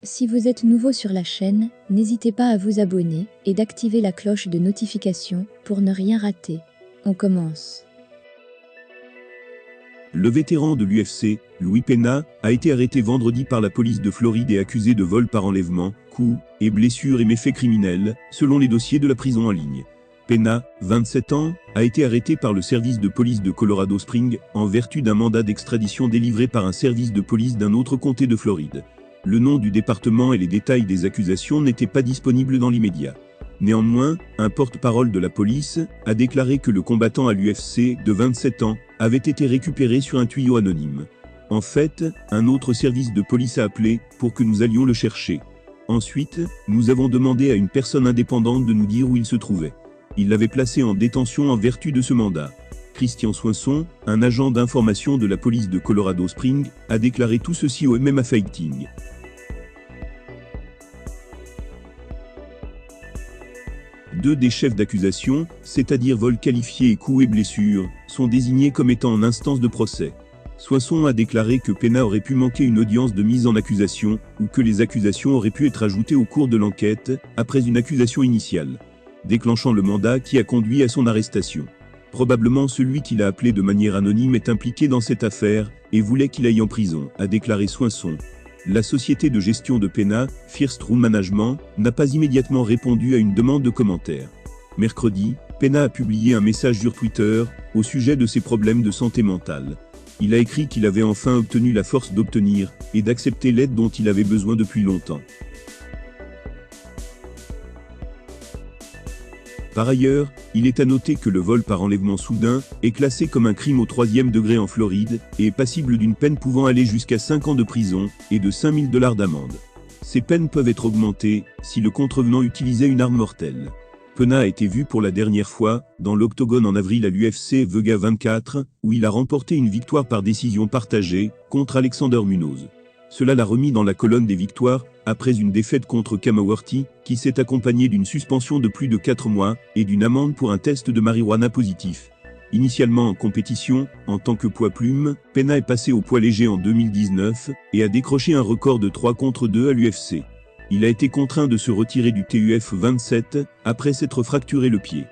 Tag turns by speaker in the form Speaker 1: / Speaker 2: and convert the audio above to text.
Speaker 1: Si vous êtes nouveau sur la chaîne, n'hésitez pas à vous abonner et d'activer la cloche de notification pour ne rien rater. On commence.
Speaker 2: Le vétéran de l'UFC, Louis Pena, a été arrêté vendredi par la police de Floride et accusé de vol par enlèvement, coups et blessures et méfaits criminels, selon les dossiers de la prison en ligne. Pena, 27 ans, a été arrêté par le service de police de Colorado Springs en vertu d'un mandat d'extradition délivré par un service de police d'un autre comté de Floride. Le nom du département et les détails des accusations n'étaient pas disponibles dans l'immédiat. Néanmoins, un porte-parole de la police a déclaré que le combattant à l'UFC de 27 ans avait été récupéré sur un tuyau anonyme. En fait, un autre service de police a appelé pour que nous allions le chercher. Ensuite, nous avons demandé à une personne indépendante de nous dire où il se trouvait. Il l'avait placé en détention en vertu de ce mandat. Christian Soinson, un agent d'information de la police de Colorado Springs, a déclaré tout ceci au MMA Fighting. Deux des chefs d'accusation, c'est-à-dire vol qualifié et coups et blessures, sont désignés comme étant en instance de procès. Soinson a déclaré que Pena aurait pu manquer une audience de mise en accusation, ou que les accusations auraient pu être ajoutées au cours de l'enquête, après une accusation initiale, déclenchant le mandat qui a conduit à son arrestation. Probablement celui qu'il a appelé de manière anonyme est impliqué dans cette affaire, et voulait qu'il aille en prison, a déclaré Soinson. La société de gestion de Pena, First Room Management, n'a pas immédiatement répondu à une demande de commentaire. Mercredi, Pena a publié un message sur Twitter, au sujet de ses problèmes de santé mentale. Il a écrit qu'il avait enfin obtenu la force d'obtenir, et d'accepter l'aide dont il avait besoin depuis longtemps. Par ailleurs, il est à noter que le vol par enlèvement soudain est classé comme un crime au 3e degré en Floride et est passible d'une peine pouvant aller jusqu'à 5 ans de prison et de 5 000 $ d'amende. Ces peines peuvent être augmentées si le contrevenant utilisait une arme mortelle. Pena a été vu pour la dernière fois dans l'octogone en avril à l'UFC Vega 24, où il a remporté une victoire par décision partagée contre Alexander Munoz. Cela l'a remis dans la colonne des victoires, après une défaite contre Kamaworty, qui s'est accompagnée d'une suspension de plus de 4 mois, et d'une amende pour un test de marijuana positif. Initialement en compétition, en tant que poids plume, Pena est passé au poids léger en 2019, et a décroché un record de 3 contre 2 à l'UFC. Il a été contraint de se retirer du TUF 27, après s'être fracturé le pied.